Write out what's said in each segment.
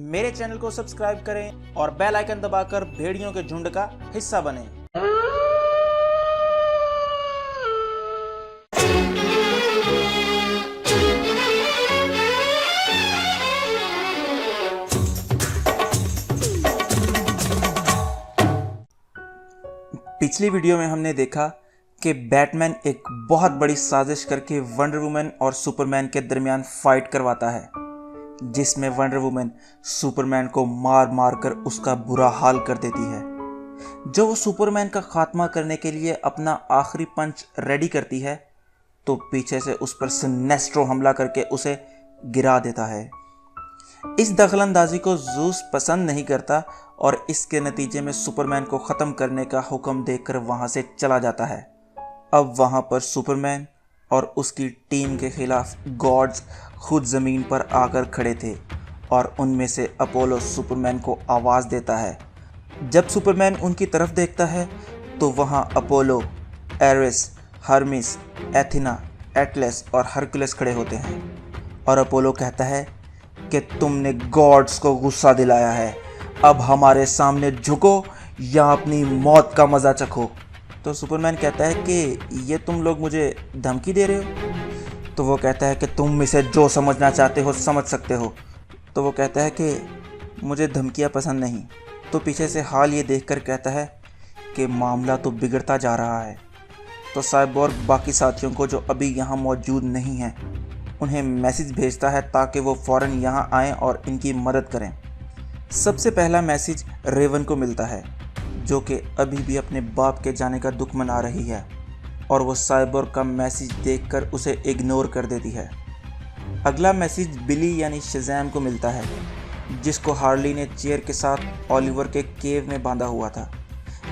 मेरे चैनल को सब्सक्राइब करें और बेल आइकन दबाकर भेड़ियों के झुंड का हिस्सा बनें। पिछली वीडियो में हमने देखा कि बैटमैन एक बहुत बड़ी साजिश करके वंडर वुमन और सुपरमैन के दरमियान फाइट करवाता है, जिसमें वंडर वुमन सुपरमैन को मार मार कर उसका बुरा हाल कर देती है। जो वो सुपरमैन का खात्मा करने के लिए अपना आखिरी पंच रेडी करती है तो पीछे से उस पर सिनेस्ट्रो हमला करके उसे गिरा देता है। इस दखलंदाजी को ज़ूस पसंद नहीं करता और इसके नतीजे में सुपरमैन को ख़त्म करने का हुक्म देकर वहाँ से चला जाता है। अब वहाँ पर सुपरमैन और उसकी टीम के खिलाफ गॉड्स खुद ज़मीन पर आकर खड़े थे और उनमें से अपोलो सुपरमैन को आवाज़ देता है। जब सुपरमैन उनकी तरफ देखता है तो वहाँ Apollo, Ares, Hermes, Athena, Atlas और हरकुलस खड़े होते हैं और अपोलो कहता है कि तुमने गॉड्स को गुस्सा दिलाया है, अब हमारे सामने झुको या अपनी मौत का मज़ा चखो। तो सुपरमैन कहता है कि ये तुम लोग मुझे धमकी दे रहे हो। तो वो कहता है कि तुम इसे जो समझना चाहते हो समझ सकते हो। तो वो कहता है कि मुझे धमकियाँ पसंद नहीं। तो पीछे से हाल ये देखकर कहता है कि मामला तो बिगड़ता जा रहा है। तो साइबोर्ग बाकी साथियों को जो अभी यहाँ मौजूद नहीं हैं उन्हें मैसेज भेजता है ताकि वो फ़ौरन यहाँ आएँ और इनकी मदद करें। सबसे पहला मैसेज रेवन को मिलता है जो कि अभी भी अपने बाप के जाने का दुख मना रही है और वो साइबोर्ग का मैसेज देखकर उसे इग्नोर कर देती है। अगला मैसेज बिली यानी शज़ैम को मिलता है जिसको हार्ली ने चेयर के साथ ओलिवर के केव में बांधा हुआ था,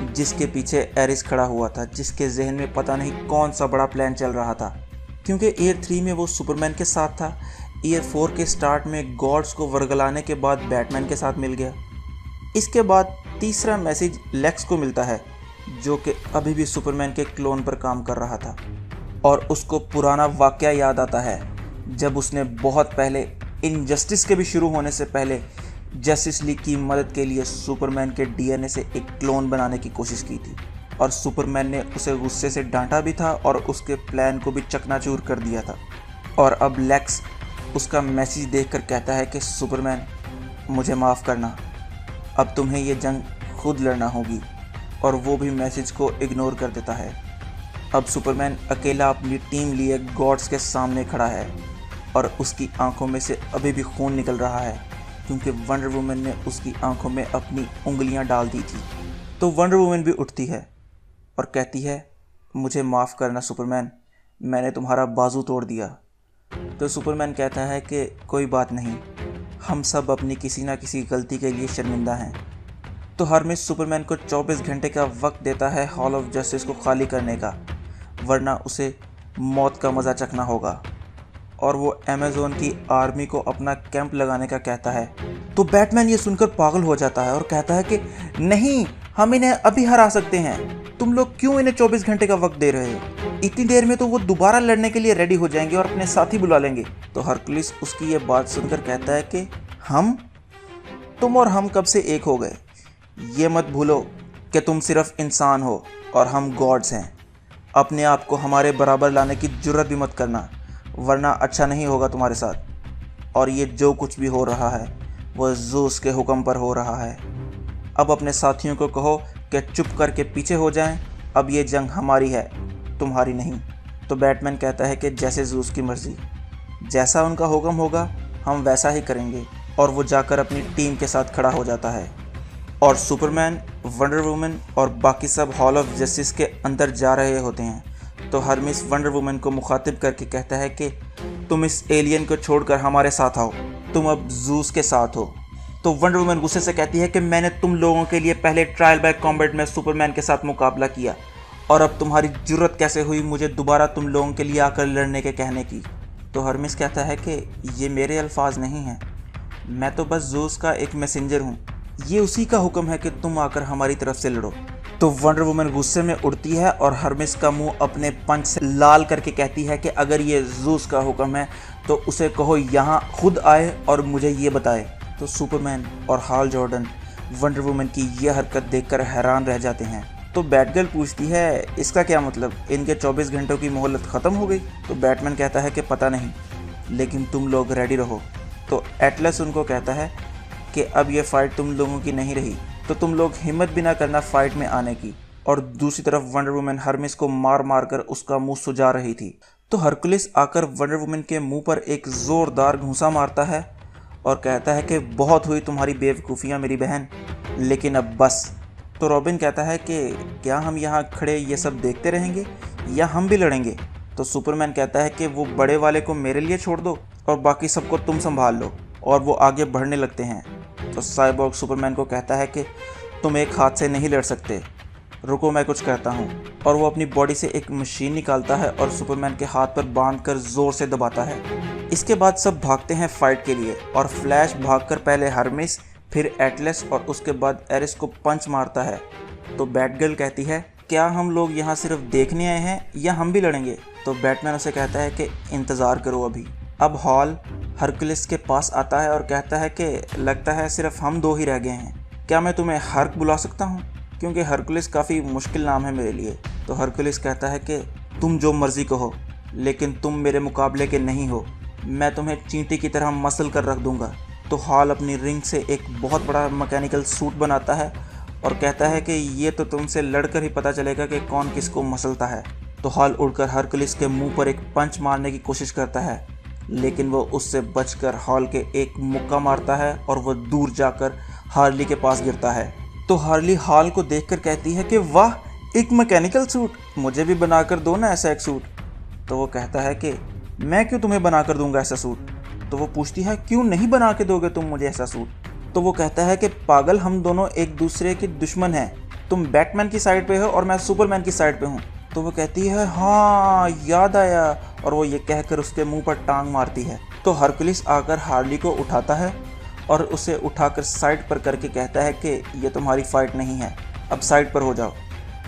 जिसके पीछे एरिस खड़ा हुआ था, जिसके जहन में पता नहीं कौन सा बड़ा प्लान चल रहा था। क्योंकि ईयर 3 में वो सुपरमैन के साथ था, ईयर 4 के स्टार्ट में गॉड्स को वर्गलाने के बाद बैटमैन के साथ मिल गया। इसके बाद तीसरा मैसेज लेक्स को मिलता है जो कि अभी भी सुपरमैन के क्लोन पर काम कर रहा था और उसको पुराना वाक़या याद आता है जब उसने बहुत पहले इनजस्टिस के भी शुरू होने से पहले जस्टिस लीग की मदद के लिए सुपरमैन के डीएनए से एक क्लोन बनाने की कोशिश की थी और सुपरमैन ने उसे गुस्से से डांटा भी था और उसके प्लान को भी चकनाचूर कर दिया था। और अब लेक्स उसका मैसेज देखकर कहता है कि सुपरमैन मुझे माफ़ करना, अब तुम्हें ये जंग खुद लड़ना होगी, और वो भी मैसेज को इग्नोर कर देता है। अब सुपरमैन अकेला अपनी टीम लिए गॉड्स के सामने खड़ा है और उसकी आंखों में से अभी भी खून निकल रहा है क्योंकि वंडर वुमन ने उसकी आंखों में अपनी उंगलियां डाल दी थी। तो वंडर वुमन भी उठती है और कहती है मुझे माफ़ करना सुपरमैन, मैंने तुम्हारा बाजू तोड़ दिया। तो सुपरमैन कहता है कि कोई बात नहीं, हम सब अपनी किसी ना किसी गलती के लिए शर्मिंदा हैं। तो हर्मिस सुपरमैन को 24 घंटे का वक्त देता है हॉल ऑफ जस्टिस को खाली करने का, वरना उसे मौत का मज़ा चखना होगा। और वो अमेज़न की आर्मी को अपना कैंप लगाने का कहता है। तो बैटमैन ये सुनकर पागल हो जाता है और कहता है कि नहीं, हम इन्हें अभी हरा सकते हैं, तुम लोग क्यों इन्हें 24 घंटे का वक्त दे रहे हो, इतनी देर में तो वो दोबारा लड़ने के लिए रेडी हो जाएंगे और अपने साथी बुला लेंगे। तो हरकुलिस उसकी ये बात सुनकर कहता है कि तुम और हम कब से एक हो गए, ये मत भूलो कि तुम सिर्फ इंसान हो और हम गॉड्स हैं। अपने आप को हमारे बराबर लाने की जुर्रत भी मत करना, वरना अच्छा नहीं होगा तुम्हारे साथ। और ये जो कुछ भी हो रहा है वह ज़ूस के हुक्म पर हो रहा है। अब अपने साथियों को कहो कि चुप करके पीछे हो जाएं, अब ये जंग हमारी है, तुम्हारी नहीं। तो बैटमैन कहता है कि जैसे ज़ूस की मर्ज़ी, जैसा उनका हुक्म होगा हम वैसा ही करेंगे। और वो जाकर अपनी टीम के साथ खड़ा हो जाता है और सुपरमैन, वंडर वुमन और बाकी सब हॉल ऑफ जस्टिस के अंदर जा रहे होते हैं। तो हर्मिस वंडर वुमन को मुखातिब करके कहता है कि तुम इस एलियन को छोड़कर हमारे साथ आओ, तुम अब ज़ूस के साथ हो। तो वंडर वुमन गुस्से से कहती है कि मैंने तुम लोगों के लिए पहले ट्रायल बाय कॉम्बैट में सुपरमैन के साथ मुकाबला किया और अब तुम्हारी जुर्रत कैसे हुई मुझे दोबारा तुम लोगों के लिए आकर लड़ने के कहने की। तो हर्मिस कहता है कि ये मेरे अल्फाज नहीं हैं, मैं तो बस ज़ूस का एक मैसेंजर हूँ, ये उसी का हुक्म है कि तुम आकर हमारी तरफ से लड़ो। तो वंडर वुमन गुस्से में उड़ती है और हर्मिस का मुंह अपने पंच से लाल करके कहती है कि अगर ये ज़ूस का हुक्म है तो उसे कहो यहाँ खुद आए और मुझे ये बताए। तो सुपरमैन और हाल जॉर्डन वंडर वुमन की यह हरकत देखकर हैरान रह जाते हैं। तो बैटगर्ल पूछती है इसका क्या मतलब, इनके 24 घंटों की मोहलत ख़त्म हो गई? तो बैटमैन कहता है कि पता नहीं, लेकिन तुम लोग रेडी रहो। तो एटलस उनको कहता है कि अब ये फ़ाइट तुम लोगों की नहीं रही, तो तुम लोग हिम्मत भी ना करना फ़ाइट में आने की। और दूसरी तरफ वंडर वुमन हरमिस को मार मार कर उसका मुंह सुजा रही थी। तो हरकुलिस आकर वंडर वुमन के मुंह पर एक ज़ोरदार घूंसा मारता है और कहता है कि बहुत हुई तुम्हारी बेवकूफ़ियाँ मेरी बहन, लेकिन अब बस। तो रॉबिन कहता है कि क्या हम यहाँ खड़े ये सब देखते रहेंगे या हम भी लड़ेंगे? तो सुपरमैन कहता है कि वो बड़े वाले को मेरे लिए छोड़ दो और बाकी सबको तुम संभाल लो। और वो आगे बढ़ने लगते हैं। तो साइबॉर्ग सुपरमैन को कहता है कि तुम एक हाथ से नहीं लड़ सकते, रुको मैं कुछ कहता हूँ। और वो अपनी बॉडी से एक मशीन निकालता है और सुपरमैन के हाथ पर बांधकर ज़ोर से दबाता है। इसके बाद सब भागते हैं फाइट के लिए और फ्लैश भागकर पहले हरमिस, फिर एटलस और उसके बाद एरिस को पंच मारता है। तो बैटगर्ल कहती है क्या हम लोग यहाँ सिर्फ देखने आए हैं या हम भी लड़ेंगे? तो बैटमैन उसे कहता है कि इंतज़ार करो अभी। अब हॉल हरकुलिस के पास आता है और कहता है कि लगता है सिर्फ हम दो ही रह गए हैं, क्या मैं तुम्हें हर्क बुला सकता हूँ? क्योंकि हरकुलिस काफ़ी मुश्किल नाम है मेरे लिए। तो हरकुलिस कहता है कि तुम जो मर्ज़ी कहो, लेकिन तुम मेरे मुकाबले के नहीं हो, मैं तुम्हें चींटी की तरह मसल कर रख दूंगा। तो हॉल अपनी रिंग से एक बहुत बड़ा मैकेनिकल सूट बनाता है और कहता है कि ये तो तुमसे लड़कर ही पता चलेगा कि कौन किसको मसलता है। तो हॉल उड़कर हरकुलिस के मुंह पर एक पंच मारने की कोशिश करता है, लेकिन वो उससे बचकर हॉल के एक मुक्का मारता है और वह दूर जाकर हार्ली के पास गिरता है। तो हार्ली हॉल को देखकर कहती है कि वाह, एक मैकेनिकल सूट, मुझे भी बनाकर दो ना ऐसा एक सूट। तो वो कहता है कि मैं क्यों तुम्हें बनाकर दूंगा ऐसा सूट? तो वो पूछती है क्यों नहीं बना के दोगे तुम मुझे ऐसा सूट? तो वो कहता है कि पागल, हम दोनों एक दूसरे के दुश्मन हैं, तुम बैटमैन की साइड पे हो और मैं सुपरमैन की साइड पे हूँ। तो वो कहती है हाँ याद आया, और वो ये कहकर उसके मुंह पर टांग मारती है। तो हरकुलिस आकर हार्ली को उठाता है और उसे उठाकर साइड पर करके कहता है कि ये तुम्हारी फाइट नहीं है, अब साइड पर हो जाओ।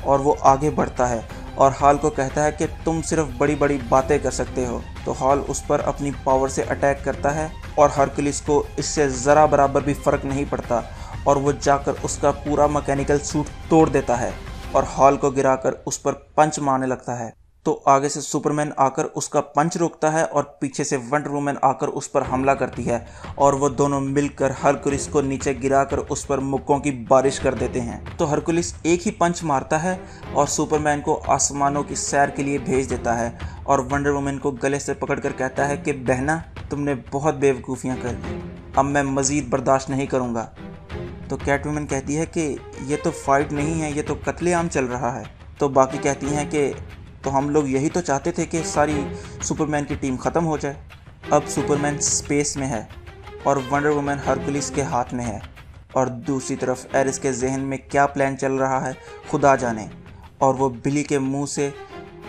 और वो आगे बढ़ता है और हॉल को कहता है कि तुम सिर्फ बड़ी बड़ी बातें कर सकते हो। तो हॉल उस पर अपनी पावर से अटैक करता है और हरकुलिस को इससे ज़रा बराबर भी फ़र्क नहीं पड़ता और वो जाकर उसका पूरा मैकेनिकल सूट तोड़ देता है और हॉल को गिराकर उस पर पंच मारने लगता है। तो आगे से सुपरमैन आकर उसका पंच रोकता है और पीछे से वंडर वुमन आकर उस पर हमला करती है और वो दोनों मिलकर हरकुलिस को नीचे गिराकर उस पर मुक्कों की बारिश कर देते हैं। तो हरकुलिस एक ही पंच मारता है और सुपरमैन को आसमानों की सैर के लिए भेज देता है और वंडर वुमन को गले से पकड़कर कहता है कि बहना, तुमने बहुत बेवकूफ़ियाँ कर दी, अब मैं मज़ीद बर्दाश्त नहीं करूँगा। तो कैटवुमन कहती है कि ये तो फाइट नहीं है, ये तो कत्लेआम चल रहा है। तो बाकी कहती हैं कि तो हम लोग यही तो चाहते थे कि सारी सुपरमैन की टीम ख़त्म हो जाए। अब सुपरमैन स्पेस में है और वंडर वुमन हरकुलिस के हाथ में है और दूसरी तरफ एरिस के जहन में क्या प्लान चल रहा है खुदा जाने। और वो बिली के मुंह से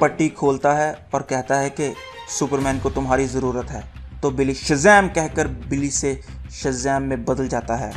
पट्टी खोलता है और कहता है कि सुपरमैन को तुम्हारी ज़रूरत है। तो बिली शज़ैम कहकर बिली से शज़ैम में बदल जाता है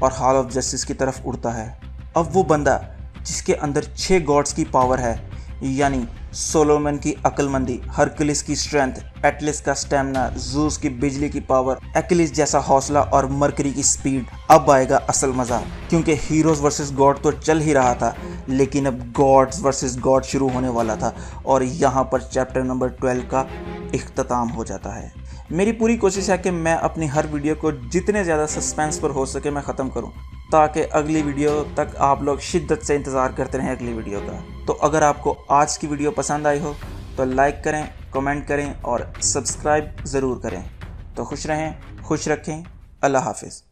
और हॉल ऑफ जस्टिस की तरफ उड़ता है। अब वो बंदा जिसके अंदर 6 गॉड्स की पावर है, यानी सोलोमन की अक्लमंदी, हरकुलिस की स्ट्रेंथ, एटलस का स्टैमिना, ज़ूस की बिजली की पावर, एक्लिस जैसा हौसला और मरकरी की स्पीड, अब आएगा असल मज़ा। क्योंकि हीरोज़ वर्सेस गॉड तो चल ही रहा था, लेकिन अब गॉड्स वर्सेस गॉड शुरू होने वाला था और यहाँ पर चैप्टर नंबर 12 का इख्तिताम हो जाता है। मेरी पूरी कोशिश है कि मैं अपनी हर वीडियो को जितने ज़्यादा सस्पेंस पर हो सके मैं ख़त्म करूं, ताकि अगली वीडियो तक आप लोग शिद्दत से इंतज़ार करते रहें अगली वीडियो का। तो अगर आपको आज की वीडियो पसंद आई हो तो लाइक करें, कमेंट करें और सब्सक्राइब ज़रूर करें। तो खुश रहें, खुश रखें, अल्लाह हाफिज़।